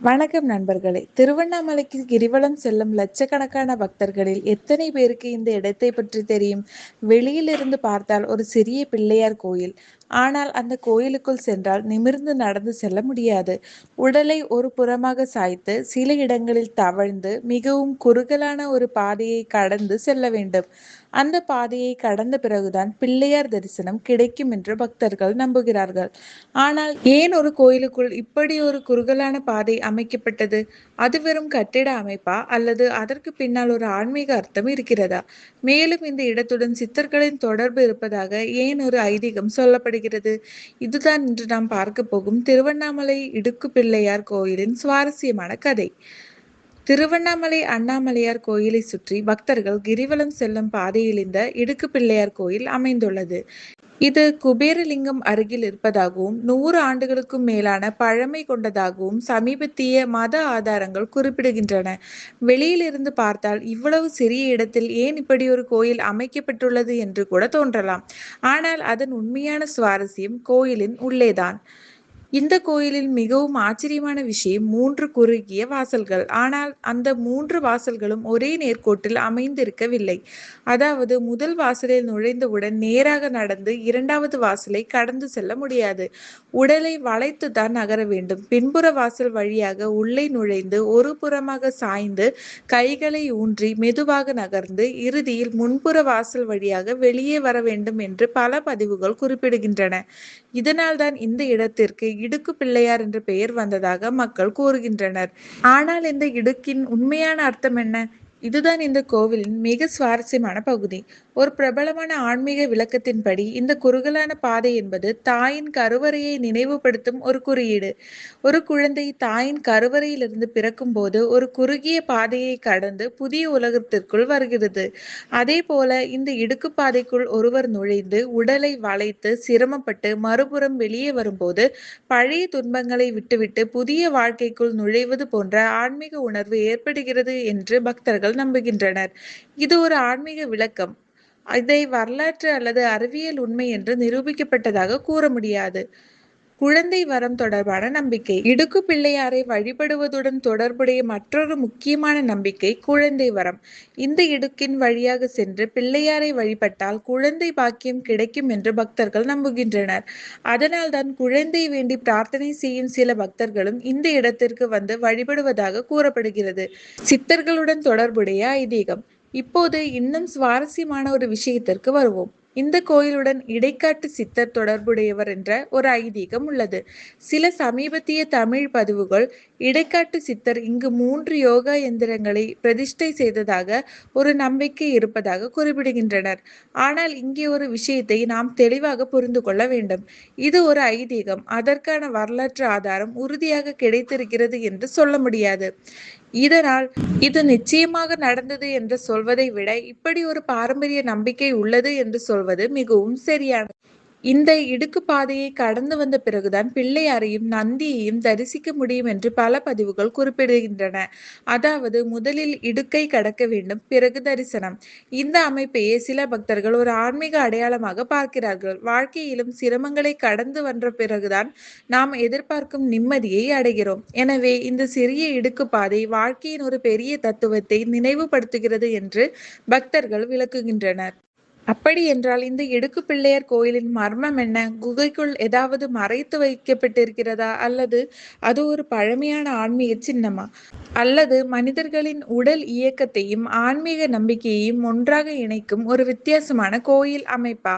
வணக்கம் நண்பர்களே. திருவண்ணாமலைக்கு கிரிவலம் செல்லும் லட்சக்கணக்கான பக்தர்களில் எத்தனை பேருக்கு இந்த இடத்தை பற்றி தெரியும்? வெளியிலிருந்து பார்த்தால் ஒரு சிறிய பிள்ளையார் கோயில். ஆனால் அந்த கோயிலுக்குள் சென்றால் நிமிர்ந்து நடந்து செல்ல முடியாது. உடலை ஒரு புறமாக சாய்த்து சில இடங்களில் தவழ்ந்து மிகவும் குறுகலான ஒரு பாதையை கடந்து செல்ல வேண்டும். அந்த பாதையை கடந்த பிறகுதான் பிள்ளையார் தரிசனம் கிடைக்கும் என்று பக்தர்கள் நம்புகிறார்கள். ஆனால் ஏன் ஒரு கோயிலுக்குள் இப்படி ஒரு குறுகலான பாதை அமைக்கப்பட்டது? அது வெறும் கட்டிட அமைப்பா அல்லது அதற்கு பின்னால் ஒரு ஆன்மீக அர்த்தம் இருக்கிறதா? மேலும் இந்த இடத்துடன் சித்தர்களின் தொடர்பு இருப்பதாக ஏன் ஒரு ஐதீகம் சொல்லப்படுகிறது? இதுதான் இன்று நாம் பார்க்க போகும் திருவண்ணாமலை இடுக்கு பிள்ளையார் கோயிலின் சுவாரஸ்யமான கதை. திருவண்ணாமலை அண்ணாமலையார் கோயிலை சுற்றி பக்தர்கள் கிரிவலம் செல்லும் பாதையில் இந்த இடுக்கு பிள்ளையார் கோயில் அமைந்துள்ளது. இது குபேரலிங்கம் அருகில் இருப்பதாகவும் 100 ஆண்டுகளுக்கும் மேலான பழமை கொண்டதாகவும் சமீபத்திய மத ஆதாரங்கள் குறிப்பிடுகின்றன. வெளியிலிருந்து பார்த்தால் இவ்வளவு சிறிய இடத்தில் ஏன் இப்படி ஒரு கோயில் அமைக்கப்பட்டுள்ளது என்று கூட தோன்றலாம். ஆனால் அதன் உண்மையான சுவாரஸ்யம் கோயிலின் உள்ளேதான். இந்த கோயிலில் மிகவும் ஆச்சரியமான விஷயம் 3 குறுகிய வாசல்கள். ஆனால் அந்த 3 வாசல்களும் ஒரே நேர்கோட்டில் அமைந்திருக்கவில்லை. அதாவது முதல் வாசலில் நுழைந்தவுடன் நேராக நடந்து 2வது வாசலை கடந்து செல்ல முடியாது. உடலை வளைத்து தான் நகர வேண்டும். பின்புற வாசல் வழியாக உள்ளே நுழைந்து ஒரு புறமாக சாய்ந்து கைகளை ஊன்றி மெதுவாக நகர்ந்து இறுதியில் முன்புற வாசல் வழியாக வெளியே வர வேண்டும் என்று பல பதிவுகள் குறிப்பிடுகின்றன. இதனால்தான் இந்த இடத்திற்கு இடுக்கு பிள்ளையார் என்ற பெயர் வந்ததாக மக்கள் கூறுகின்றனர். ஆனால் இந்த இடுக்கின் உண்மையான அர்த்தம் என்ன? இதுதான் இந்த கோவிலின் மிக சுவாரஸ்யமான பகுதி. ஒரு பிரபலமான ஆன்மீக விளக்கத்தின்படி இந்த குறுகலான பாதை என்பது தாயின் கருவறையை நினைவுபடுத்தும் ஒரு குறியீடு. ஒரு குழந்தை தாயின் கருவறையிலிருந்து பிறக்கும் போது ஒரு குறுகிய பாதையை கடந்து புதிய உலகத்திற்குள் வருகிறது. அதே போல இந்த இடுக்கு பாதைக்குள் ஒருவர் நுழைந்து உடலை வளைத்து சிரமப்பட்டு மறுபுறம் வெளியே வரும்போது பழைய துன்பங்களை விட்டுவிட்டு புதிய வாழ்க்கைக்குள் நுழைவது போன்ற ஆன்மீக உணர்வு ஏற்படுகிறது என்று பக்தர்கள் நம்புகின்றனர். இது ஒரு ஆன்மீக விளக்கம். இதை வரலாற்று அல்லது அறிவியல் உண்மை என்று நிரூபிக்கப்பட்டதாக கூற முடியாது. குழந்தை வரம் தொடர்பான நம்பிக்கை. இடுக்கு பிள்ளையாரை வழிபடுவதுடன் தொடர்புடைய மற்றொரு முக்கியமான நம்பிக்கை குழந்தை வரம். இந்த இடுக்கின் வழியாக சென்று பிள்ளையாரை வழிபட்டால் குழந்தை பாக்கியம் கிடைக்கும் என்று பக்தர்கள் நம்புகின்றனர். அதனால்தான் குழந்தை வேண்டி பிரார்த்தனை செய்யும் சில பக்தர்களும் இந்த இடத்திற்கு வந்து வழிபடுவதாக கூறப்படுகிறது. சித்தர்களுடன் தொடர்புடைய ஐதீகம். இப்போது இன்னும் சுவாரஸ்யமான ஒரு விஷயத்திற்கு வருவோம். இந்த கோயிலுடன் இடைக்காட்டு சித்தர் தொடர்புடையவர் என்ற ஒரு ஐதீகம் உள்ளது. சில சமீபத்திய தமிழ் பதிவுகள் இடைக்காட்டு சித்தர் இங்கு 3 யோகா எந்திரங்களை பிரதிஷ்டை செய்ததாக ஒரு நம்பிக்கை இருப்பதாக குறிப்பிடுகின்றனர். ஆனால் இங்கே ஒரு விஷயத்தை நாம் தெளிவாக புரிந்து கொள்ள வேண்டும். இது ஒரு ஐதீகம். அதற்கான வரலாற்று ஆதாரம் உறுதியாக கிடைத்திருக்கிறது என்று சொல்ல முடியாது. இதனால் இது நிச்சயமாக நடந்தது என்று சொல்வதை விட இப்படி ஒரு பாரம்பரிய நம்பிக்கை உள்ளது என்று சொல்வது மிகவும் சரியானது. இந்த இடுக்கு பாதையை கடந்து வந்த பிறகுதான் பிள்ளையாரையும் நந்தியையும் தரிசிக்க முடியும் என்று பல பதிவுகள் குறிப்பிடுகின்றன. அதாவது முதலில் இடுக்கை கடக்க வேண்டும், பிறகு தரிசனம். இந்த அமைப்பையே சில பக்தர்கள் ஒரு ஆன்மீக அடையாளமாக பார்க்கிறார்கள். வாழ்க்கையிலும் சிரமங்களை கடந்து வந்த பிறகுதான் நாம் எதிர்பார்க்கும் நிம்மதியை அடைகிறோம். எனவே இந்த சிறிய இடுக்கு பாதை வாழ்க்கையின் ஒரு பெரிய தத்துவத்தை நினைவுபடுத்துகிறது என்று பக்தர்கள் விளக்குகின்றனர். அப்படி என்றால் இந்த இடுக்கு பிள்ளையார் கோயிலின் மர்மம் என்ன? குகைக்குள் ஏதாவது மறைத்து வைக்கப்பட்டிருக்கிறதா? அல்லது அது ஒரு பழமையான ஆன்மீக சின்னமா? அல்லது மனிதர்களின் உடல் இயக்கத்தையும் ஆன்மீக நம்பிக்கையையும் ஒன்றாக இணைக்கும் ஒரு வித்தியாசமான கோயில் அமைப்பா?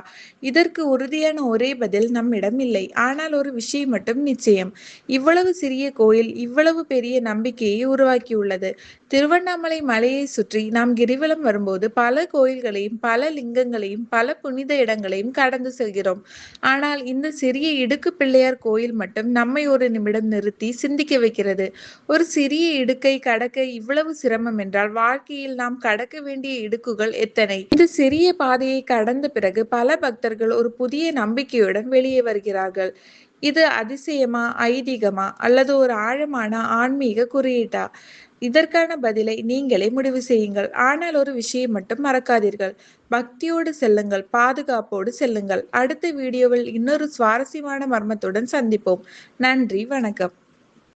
இதற்கு உறுதியான ஒரே பதில் நம்மிடம் இல்லை. ஆனால் ஒரு விஷயம் மட்டும் நிச்சயம். இவ்வளவு சிறிய கோயில் இவ்வளவு பெரிய நம்பிக்கையை உருவாக்கியுள்ளது. திருவண்ணாமலை மலையை சுற்றி நாம் கிரிவலம் வரும்போது பல கோயில்களையும் பல லிங்கங்களையும் பல புனித இடங்களையும் கடந்து செல்கிறோம். ஆனால் இந்த சிறிய இடுக்கு பிள்ளையார் கோயில் மட்டும் நம்மை ஒரு நிமிடம் நிறுத்தி சிந்திக்க வைக்கிறது. ஒரு சிறிய இடுக்கை கடக்க இவ்வளவு சிரமம் என்றால் வாழ்க்கையில் நாம் கடக்க வேண்டிய இடுக்குகள் எத்தனை? இந்த சிறிய பாதையை கடந்த பிறகு பல பக்தர்கள் ஒரு புதிய நம்பிக்கையுடன் வெளியே வருகிறார்கள். இது அதிசயமா, ஐதீகமா அல்லது ஒரு ஆழமான ஆன்மீக குறியீட்டா? இதற்கான பதிலை நீங்களே முடிவு செய்யுங்கள். ஆனால் ஒரு விஷயம் மட்டும் மறக்காதீர்கள். பக்தியோடு செல்லுங்கள், பாதுகாப்போடு செல்லுங்கள். அடுத்த வீடியோவில் இன்னொரு சுவாரஸ்யமான மர்மத்துடன் சந்திப்போம். நன்றி, வணக்கம்.